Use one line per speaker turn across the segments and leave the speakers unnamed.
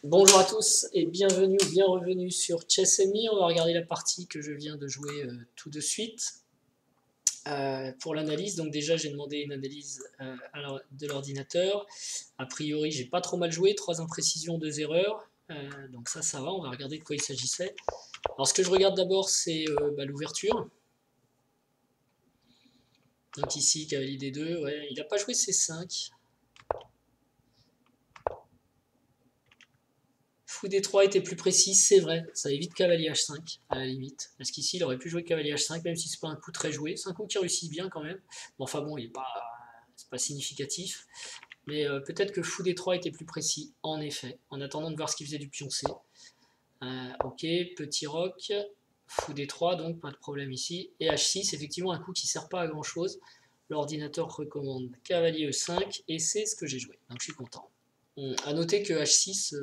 Bonjour à tous et bienvenue ou bien revenue sur Chess Me. On va regarder la partie que je viens de jouer tout de suite pour l'analyse. Donc déjà j'ai demandé une analyse de l'ordinateur. A priori j'ai pas trop mal joué, 3 imprécisions, 2 erreurs. Donc ça va, on va regarder de quoi il s'agissait. Alors ce que je regarde d'abord c'est l'ouverture. Donc ici cavalier D2, ouais, il n'a pas joué C5. Fou D3 était plus précis, c'est vrai, ça évite cavalier H5 à la limite. Parce qu'ici il aurait pu jouer cavalier H5, même si c'est pas un coup très joué. C'est un coup qui réussit bien quand même. Bon, enfin bon, c'est pas significatif. Mais peut-être que Fou D3 était plus précis, en effet, en attendant de voir ce qu'il faisait du pion C. Ok, petit roc, Fou D3, donc pas de problème ici. Et H6, effectivement un coup qui sert pas à grand chose. L'ordinateur recommande cavalier E5 et c'est ce que j'ai joué, donc je suis content. A noter que H6,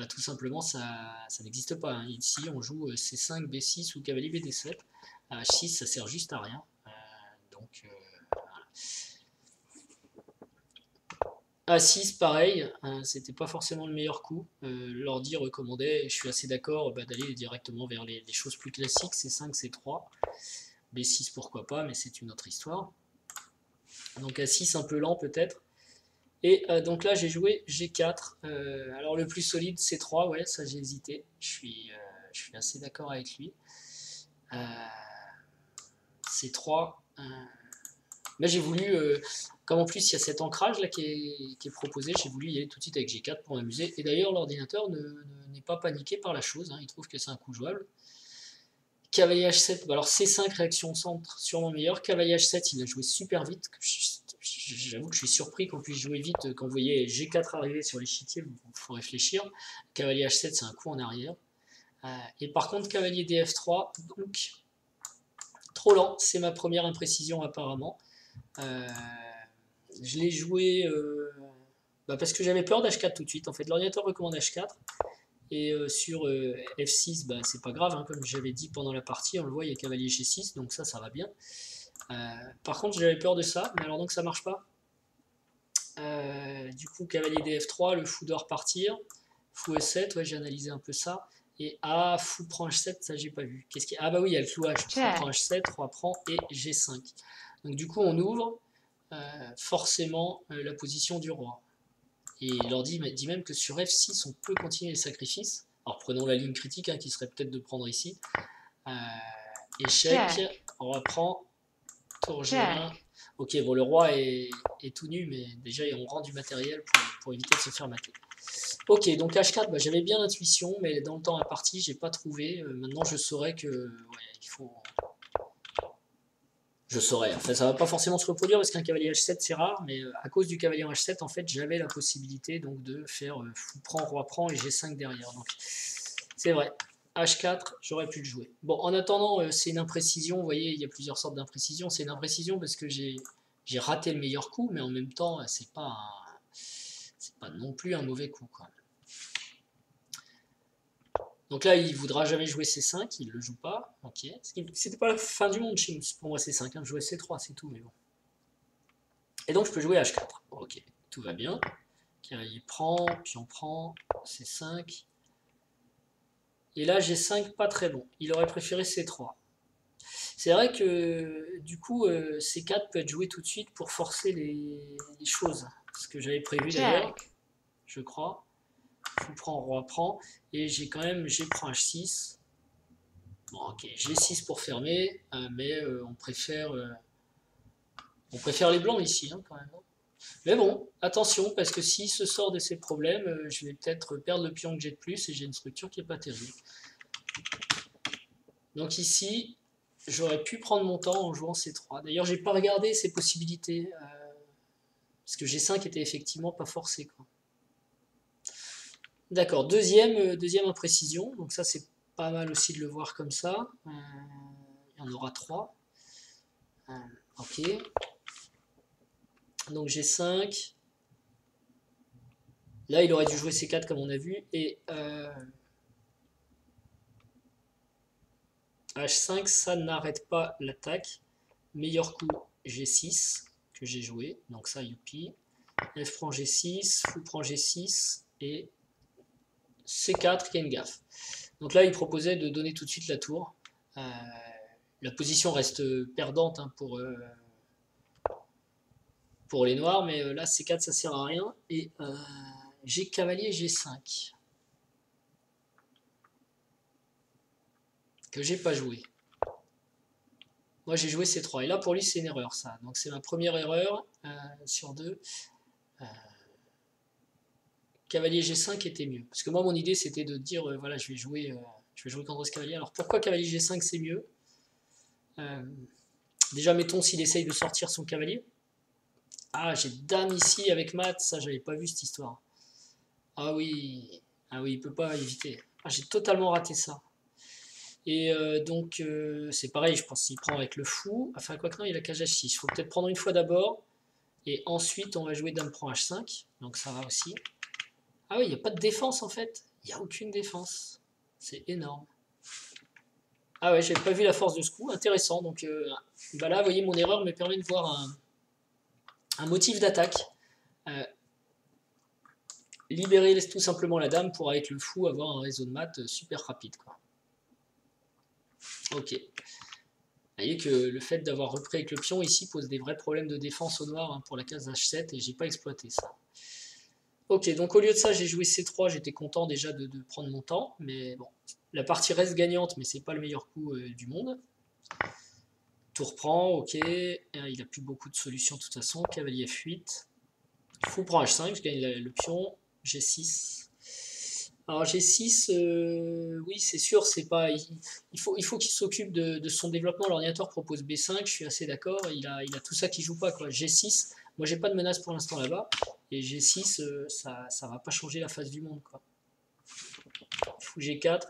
tout simplement, ça n'existe pas. Hein. Ici, on joue C5, B6 ou cavalier BD7. H6, ça sert juste à rien. Voilà. A6, pareil, c'était pas forcément le meilleur coup. L'ordi recommandait, et je suis assez d'accord, d'aller directement vers les choses plus classiques. C5, C3. B6, pourquoi pas, mais c'est une autre histoire. Donc A6, un peu lent peut-être. Et donc là, j'ai joué G4. Alors le plus solide, C3, ouais, ça j'ai hésité. Je suis assez d'accord avec lui. C3. Mais j'ai voulu, comme en plus il y a cet ancrage là qui est proposé, j'ai voulu y aller tout de suite avec G4 pour m'amuser. Et d'ailleurs, l'ordinateur n'est pas paniqué par la chose, hein, il trouve que c'est un coup jouable. Cavalier H7, alors C5, réaction centre, sûrement meilleur. Cavalier H7, il a joué super vite. J'avoue que je suis surpris qu'on puisse jouer vite. Quand vous voyez G4 arriver sur l'échiquier, il faut réfléchir. Cavalier H7, c'est un coup en arrière. Et par contre, cavalier DF3, donc trop lent, c'est ma première imprécision apparemment. Je l'ai joué parce que j'avais peur d'H4 tout de suite. En fait, l'ordinateur recommande H4. Et sur F6, c'est pas grave, hein, comme j'avais dit pendant la partie, on le voit, il y a cavalier G6, donc ça va bien. Par contre, j'avais peur de ça, mais alors donc ça marche pas. Du coup, cavalier DF3, le fou doit repartir. Fou E7, ouais, j'ai analysé un peu ça. Et fou prend H7, ça j'ai pas vu. Ah bah oui, il y a le clouage. Fou prend H7, roi prend et G5. Donc du coup, on ouvre forcément la position du roi. Et l'ordi dit même que sur F6, on peut continuer les sacrifices. Alors prenons la ligne critique, hein, qui serait peut-être de prendre ici. Échec, roi prend, tour G1. Ok, bon, le roi est tout nu, mais déjà on rend du matériel pour éviter de se faire mater. Ok, donc H4, j'avais bien l'intuition, mais dans le temps imparti, j'ai pas trouvé. Maintenant, je saurais que il faut. Je saurais. Enfin, ça va pas forcément se reproduire parce qu'un cavalier H7 c'est rare, mais à cause du cavalier en H7, en fait, j'avais la possibilité donc de faire fou prend, roi prend et G5 derrière. Donc c'est vrai. H4, j'aurais pu le jouer. Bon, en attendant, c'est une imprécision. Vous voyez, il y a plusieurs sortes d'imprécisions. C'est une imprécision parce que j'ai raté le meilleur coup, mais en même temps, c'est pas non plus un mauvais coup, quoi. Donc là, il voudra jamais jouer C5, il le joue pas. Ok. C'était pas la fin du monde pour moi C5, hein. Je jouais C3, c'est tout, mais bon. Et donc je peux jouer H4. Ok, tout va bien. Cavalier prend, pion prend, C5. Et là, G5, pas très bon. Il aurait préféré C3. C'est vrai que du coup, C4 peut être joué tout de suite pour forcer les choses. Ce que j'avais prévu d'ailleurs, je crois. Fou prend, roi prend. Et j'ai quand même G prend H6. Bon, ok, G6 pour fermer, mais on préfère les blancs ici, hein, quand même. Mais bon, attention, parce que s'il se sort de ces problèmes, je vais peut-être perdre le pion que j'ai de plus et j'ai une structure qui n'est pas terrible. Donc ici, j'aurais pu prendre mon temps en jouant C3. D'ailleurs, j'ai pas regardé ces possibilités, parce que G5 était effectivement pas forcé, quoi. D'accord, deuxième imprécision, donc ça c'est pas mal aussi de le voir comme ça. Il y en aura 3. Ok. Donc G5. Là, il aurait dû jouer C4 comme on a vu. Et H5, ça n'arrête pas l'attaque. Meilleur coup, G6 que j'ai joué. Donc ça, youpi. F prend G6, fou prend G6. Et C4 qui a une gaffe. Donc là, il proposait de donner tout de suite la tour. La position reste perdante hein, pour les noirs, mais là, C4, ça sert à rien. Et j'ai cavalier G5. Que j'ai pas joué. Moi, j'ai joué C3. Et là, pour lui, c'est une erreur, ça. Donc, c'est ma première erreur sur 2. Cavalier G5 était mieux. Parce que moi, mon idée, c'était de dire, voilà, je vais jouer contre ce cavalier. Alors, pourquoi cavalier G5, c'est mieux déjà, mettons s'il essaye de sortir son cavalier. Ah, j'ai dame ici avec mat. Ça, j'avais pas vu cette histoire. Ah oui, il peut pas éviter. Ah, j'ai totalement raté ça. Et donc, c'est pareil, je pense qu'il prend avec le fou. Enfin, quoi que non, il a cage H6. Il faut peut-être prendre une fois d'abord. Et ensuite, on va jouer dame prend H5. Donc, ça va aussi. Ah oui, il n'y a pas de défense en fait. Il n'y a aucune défense. C'est énorme. Ah ouais, j'avais pas vu la force de ce coup. Intéressant. Donc bah là, vous voyez, mon erreur me permet de voir un motif d'attaque. Libérer tout simplement la dame pour, avec le fou, avoir un réseau de maths super rapide, quoi. Ok. Vous voyez que le fait d'avoir repris avec le pion ici pose des vrais problèmes de défense au noir hein, pour la case H7 et j'ai pas exploité ça. Ok, donc au lieu de ça, j'ai joué C3, j'étais content déjà de prendre mon temps, mais bon, la partie reste gagnante, mais c'est pas le meilleur coup du monde. Tour prend, ok, il a plus beaucoup de solutions de toute façon, cavalier F8, fou prend H5, je gagne le pion, G6. Alors G6, oui c'est sûr, c'est pas, il faut qu'il s'occupe de son développement, l'ordinateur propose B5, je suis assez d'accord, il a tout ça qui joue pas, quoi. G6, moi j'ai pas de menace pour l'instant là-bas, et G6, ça va pas changer la face du monde, quoi. Fou G4,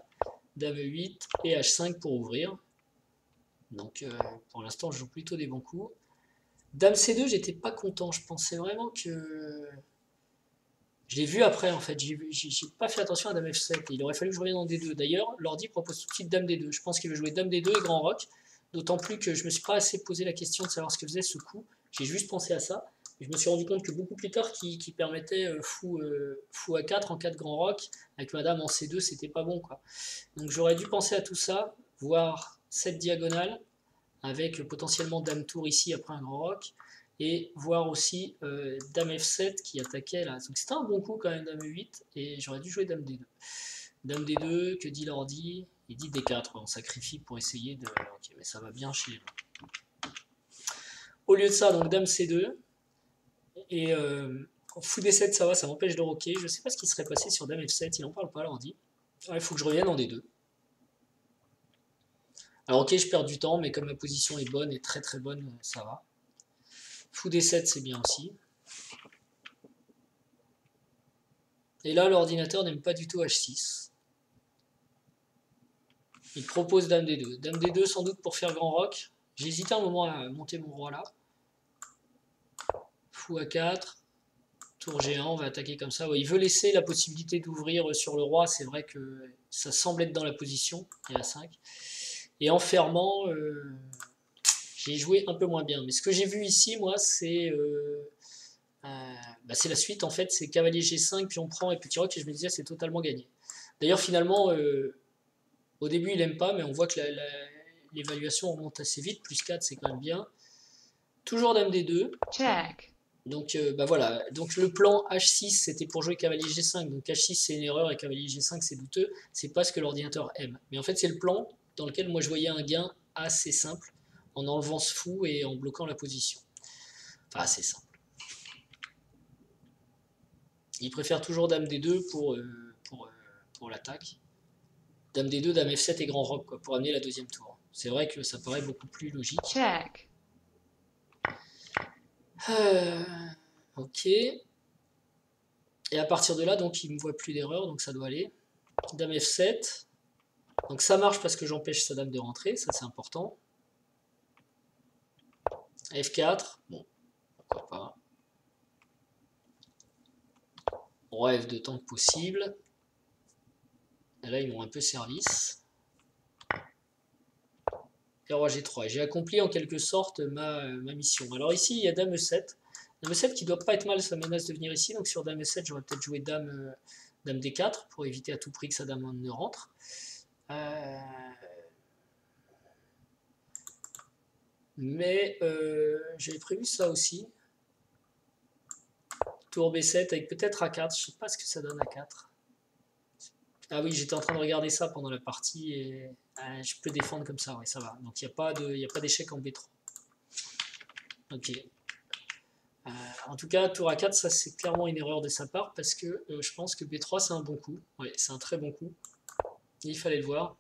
dame E8 et H5 pour ouvrir. Donc pour l'instant je joue plutôt des bons coups. Dame C2, j'étais pas content, je pensais vraiment que... Je l'ai vu après en fait, j'ai pas fait attention à dame F7, il aurait fallu que je revienne en D2. D'ailleurs, l'ordi propose tout de suite dame D2, je pense qu'il veut jouer dame D2 et grand roc, d'autant plus que je me suis pas assez posé la question de savoir ce que faisait ce coup, j'ai juste pensé à ça, et je me suis rendu compte que beaucoup plus tard, qui permettait fou A4 en cas de grand roc, avec madame en C2, c'était pas bon quoi. Donc j'aurais dû penser à tout ça, voir cette diagonale, avec potentiellement dame tour ici après un grand roc, et voir aussi dame F7 qui attaquait là. Donc c'était un bon coup quand même, dame E8, et j'aurais dû jouer dame D2. Dame D2, que dit l'ordi? Il dit D4, on sacrifie pour essayer de... Ok, mais ça va bien chez nous. Au lieu de ça, donc dame C2, et fou D7 ça va, ça m'empêche de roquer. Je sais pas ce qui serait passé sur dame F7, il en parle pas l'ordi. Il faut que je revienne en D2. Alors ok, je perds du temps, mais comme ma position est bonne et très très bonne, ça va. Fou D7, c'est bien aussi. Et là, l'ordinateur n'aime pas du tout H6. Il propose dame D2. Dame D2 sans doute pour faire grand roc. J'ai hésité un moment à monter mon roi là. Fou A4. Tour G1, on va attaquer comme ça. Ouais, il veut laisser la possibilité d'ouvrir sur le roi. C'est vrai que ça semble être dans la position. Et à 5. Et en fermant, j'ai joué un peu moins bien. Mais ce que j'ai vu ici, moi, c'est bah, la suite. En fait, c'est cavalier G5, puis on prend et petit roc. Et je me disais, c'est totalement gagné. D'ailleurs, finalement, au début, il n'aime pas, mais on voit que l'évaluation remonte assez vite. Plus 4, c'est quand même bien. Toujours dame D2.
Check.
Donc, bah voilà. Donc, le plan H6, c'était pour jouer cavalier G5. Donc, H6, c'est une erreur et cavalier G5, c'est douteux. C'est pas ce que l'ordinateur aime. Mais en fait, c'est le plan dans lequel moi, je voyais un gain assez simple en enlevant ce fou et en bloquant la position. Enfin, assez simple. Il préfère toujours dame D2 pour l'attaque. Dame D2, dame F7 et grand roc, quoi, pour amener la deuxième tour. C'est vrai que ça paraît beaucoup plus logique.
Check.
Ok. Et à partir de là, donc il ne me voit plus d'erreur, donc ça doit aller. Dame F7. Donc ça marche parce que j'empêche sa dame de rentrer, ça c'est important. F4, bon, pourquoi pas. Roi F2 tant que possible. Et là ils m'ont un peu service. Et roi G3. J'ai accompli en quelque sorte ma mission. Alors ici il y a dame E7. Dame E7 qui doit pas être mal, ça menace de venir ici. Donc sur dame E7 j'aurais peut-être joué dame dame D4 pour éviter à tout prix que sa dame ne rentre. Mais j'avais prévu ça aussi. Tour B7 avec peut-être A4. Je sais pas ce que ça donne A4. Ah oui, j'étais en train de regarder ça pendant la partie et je peux défendre comme ça, ouais, ça va. Donc il n'y a pas d'échec en B3. Ok. En tout cas, tour A4, ça c'est clairement une erreur de sa part parce que je pense que B3 c'est un bon coup. Ouais, c'est un très bon coup. Et il fallait le voir.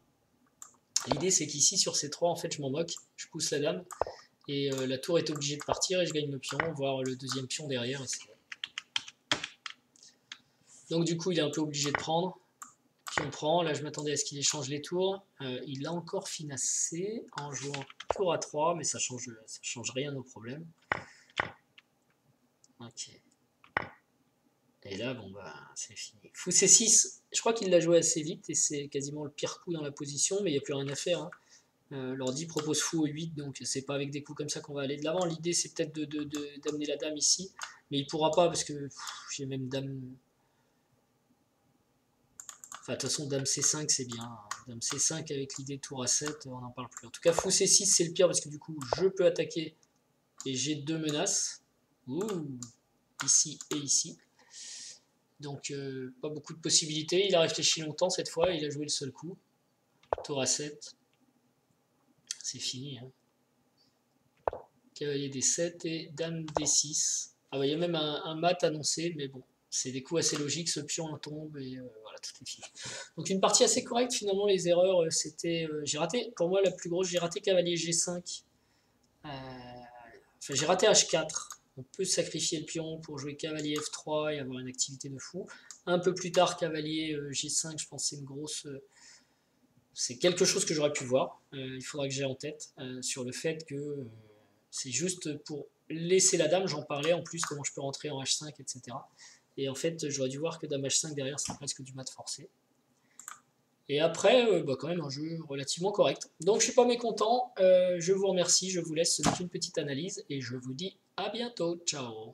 L'idée c'est qu'ici sur C3, en fait, je m'en moque. Je pousse la dame et la tour est obligée de partir et je gagne le pion, voire le deuxième pion derrière. Donc du coup, il est un peu obligé de prendre. Puis on prend, là je m'attendais à ce qu'il échange les tours. Il a encore financé en jouant tour A3, mais ça change rien au problème. Ok. Et là, bon bah, c'est fini. Fou C6, je crois qu'il l'a joué assez vite et c'est quasiment le pire coup dans la position, mais il n'y a plus rien à faire. Hein. L'ordi propose fou au 8, donc c'est pas avec des coups comme ça qu'on va aller de l'avant. L'idée c'est peut-être d'amener la dame ici, mais il pourra pas parce que j'ai même dame. Enfin, de toute façon, dame C5 c'est bien. Hein. Dame C5 avec l'idée tour A7, on n'en parle plus. En tout cas, fou C6 c'est le pire parce que du coup, je peux attaquer et j'ai deux menaces. Ouh, ici et ici. Donc, pas beaucoup de possibilités. Il a réfléchi longtemps cette fois, il a joué le seul coup. Tour A7. C'est fini. Hein. Cavalier D7 et dame D6. Ah bah, il y a même un mat annoncé, mais bon, c'est des coups assez logiques. Ce pion tombe et voilà, tout est fini. Donc, une partie assez correcte. Finalement, les erreurs, c'était. J'ai raté, pour moi, la plus grosse, j'ai raté cavalier G5. Enfin, j'ai raté H4. On peut sacrifier le pion pour jouer cavalier F3 et avoir une activité de fou. Un peu plus tard, cavalier G5, je pense que c'est une grosse... c'est quelque chose que j'aurais pu voir. Il faudra que j'ai en tête sur le fait que c'est juste pour laisser la dame, j'en parlais en plus, comment je peux rentrer en H5, etc. Et en fait, j'aurais dû voir que dame H5 derrière, c'est presque du mat forcé. Et après, bah quand même un jeu relativement correct. Donc je suis pas mécontent, je vous remercie, je vous laisse, ce n'est qu'une petite analyse et je vous dis à bientôt, ciao.